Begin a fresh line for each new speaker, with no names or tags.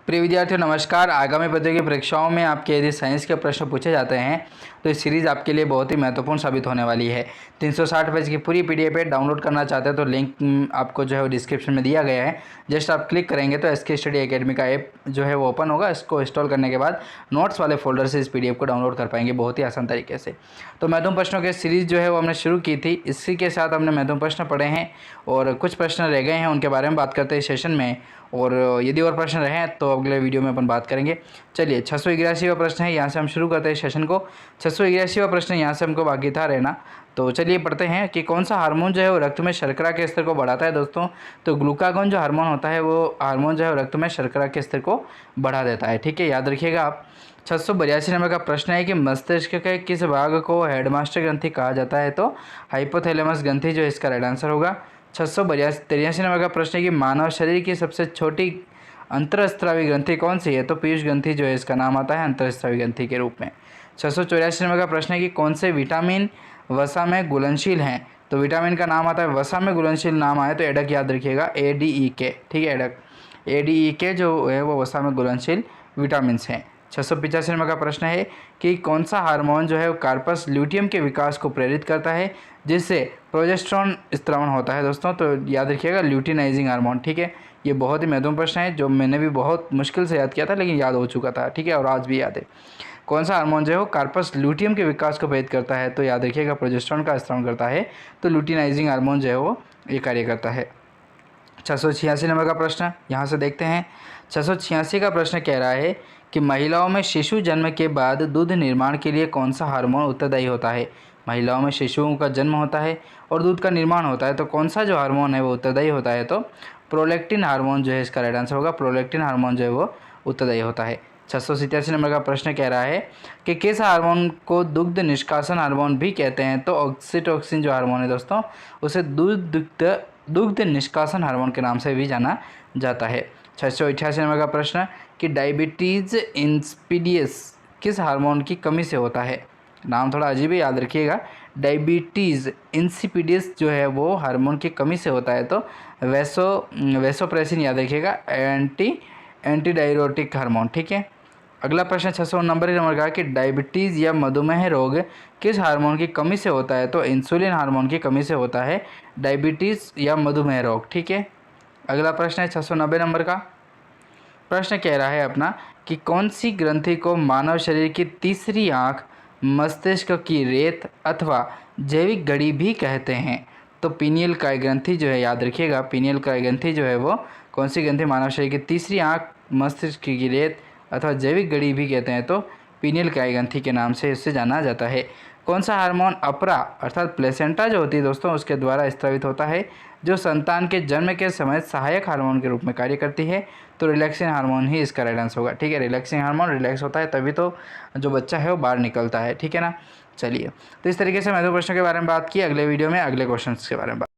प्रिय विद्यार्थियों नमस्कार। आगामी प्रतियोगी परीक्षाओं में आपके यदि साइंस के प्रश्न पूछे जाते हैं तो इस सीरीज़ आपके लिए बहुत ही महत्वपूर्ण साबित होने वाली है। 360 पेज की पूरी पीडीएफ है। डाउनलोड करना चाहते हैं तो लिंक आपको जो है वो डिस्क्रिप्शन में दिया गया है। जस्ट आप क्लिक करेंगे तो एसके स्टडी एकेडमी का ऐप जो है वो ओपन होगा। इसको इंस्टॉल करने के बाद नोट्स वाले फोल्डर से इस पीडीएफ को डाउनलोड कर पाएंगे बहुत ही आसान तरीके से। तो महत्वपूर्ण प्रश्नों की सीरीज़ जो है वो हमने शुरू की थी। इसी के साथ हमने महत्वपूर्ण प्रश्न पढ़े हैं और कुछ प्रश्न रह गए हैं, उनके बारे में बात करते हैं सेशन में। और यदि और प्रश्न रहे तो अगले वीडियो में अपन बात करेंगे। चलिए 681वां प्रश्न है, यहाँ से हम शुरू करते हैं सेशन को। 681वां प्रश्न यहाँ से हमको बाकी था रहना। तो चलिए पढ़ते हैं कि कौन सा हार्मोन जो है वो रक्त में शर्करा के स्तर को बढ़ाता है। दोस्तों तो ग्लूकागोन जो हार्मोन होता है वो हार्मोन जो है रक्त में शर्करा के स्तर को बढ़ा देता है। ठीक है, याद रखिएगा आप। 682 नंबर का प्रश्न है कि मस्तिष्क के किस भाग को हेडमास्टर ग्रंथि कहा जाता है। तो हाइपोथैलेमस ग्रंथि जो इसका राइट आंसर होगा। 683 नंबर का प्रश्न है कि मानव शरीर की सबसे छोटी अंतरस्त्रावी ग्रंथि कौन सी है। तो पीयूष ग्रंथि जो है इसका नाम आता है अंतरस्त्रावी ग्रंथि के रूप में। 684 नंबर का प्रश्न है कि कौन से विटामिन वसा में घुलनशील हैं। तो विटामिन का नाम आता है वसा में घुलनशील, नाम आए तो एडक याद रखिएगा, ADEK। ठीक है, एडक ADEK जो है वो वसा में घुलनशील विटामिन हैं। 685 नंबर का प्रश्न है कि कौन सा हार्मोन जो है वो कार्पस ल्यूटियम के विकास को प्रेरित करता है जिससे प्रोजेस्टेरोन स्त्रावण होता है। दोस्तों तो याद रखिएगा ल्यूटिनाइजिंग हार्मोन। ठीक है, ये बहुत ही महत्वपूर्ण प्रश्न है जो मैंने भी बहुत मुश्किल से याद किया था लेकिन याद हो चुका था। ठीक है, और आज भी याद है। कौन सा हार्मोन जो है वो कार्पस ल्यूटियम के विकास को प्रेरित करता है। तो याद रखिएगा प्रोजेस्टेरोन का स्त्रावण करता है। तो ल्यूटिनाइजिंग हार्मोन जो है वो ये कार्य करता है। 686 नंबर का प्रश्न यहाँ से देखते हैं। 686 का प्रश्न कह रहा है कि महिलाओं में शिशु जन्म के बाद दूध निर्माण के लिए कौन सा हार्मोन उत्तरदायी होता है। महिलाओं में शिशुओं का जन्म होता है और दूध का निर्माण होता है, तो कौन सा जो हार्मोन है वो उत्तरदायी होता है। तो प्रोलैक्टिन हार्मोन जो है इसका राइट आंसर होगा। प्रोलैक्टिन हार्मोन जो है वो उत्तरदायी होता है। 687 नंबर का प्रश्न कह रहा है कि किस हार्मोन को दुग्ध निष्कासन हार्मोन भी कहते हैं। तो ऑक्सीटोसिन जो हार्मोन है दोस्तों उसे दुग्ध निष्कासन हार्मोन के नाम से भी जाना जाता है। 688 नंबर का प्रश्न कि डायबिटीज़ इंसिपिडियस किस हार्मोन की कमी से होता है। नाम थोड़ा अजीब है, याद रखिएगा। डायबिटीज़ इंसिपिडियस जो है वो हार्मोन की कमी से होता है। तो वैसोप्रेसिन याद रखिएगा, एंटी डायरोटिक हार्मोन। ठीक है, अगला प्रश्न 689 नंबर का कि डायबिटीज़ या मधुमेह रोग किस हार्मोन की कमी से होता है। तो इंसुलिन हार्मोन की कमी से होता है डायबिटीज़ या मधुमेह रोग। ठीक है, अगला प्रश्न है 690 नंबर का। प्रश्न कह रहा है अपना कि कौन सी ग्रंथि को मानव शरीर की तीसरी आँख, मस्तिष्क की रेत अथवा जैविक घड़ी भी कहते हैं। तो पीनियल काय ग्रंथि जो है याद रखिएगा, पीनियल काय ग्रंथि जो है वो कौन सी ग्रंथि मानव शरीर की तीसरी आँख, मस्तिष्क की रेत अथवा जैविक घड़ी भी कहते हैं। तो पीनियल काय ग्रंथि के नाम से इससे जाना जाता है। कौन सा हार्मोन अपरा अर्थात प्लेसेंटा जो होती है दोस्तों उसके द्वारा स्रावित होता है जो संतान के जन्म के समय सहायक हार्मोन के रूप में कार्य करती है। तो रिलैक्सिंग हार्मोन ही इसका राइट आंसर होगा। ठीक है, रिलैक्सिंग हार्मोन रिलैक्स होता है तभी तो जो बच्चा है वो बाहर निकलता है। ठीक है ना, चलिए तो इस तरीके से महत्वपूर्ण प्रश्नों के बारे में बात की। अगले वीडियो में अगले क्वेश्चन के बारे में बात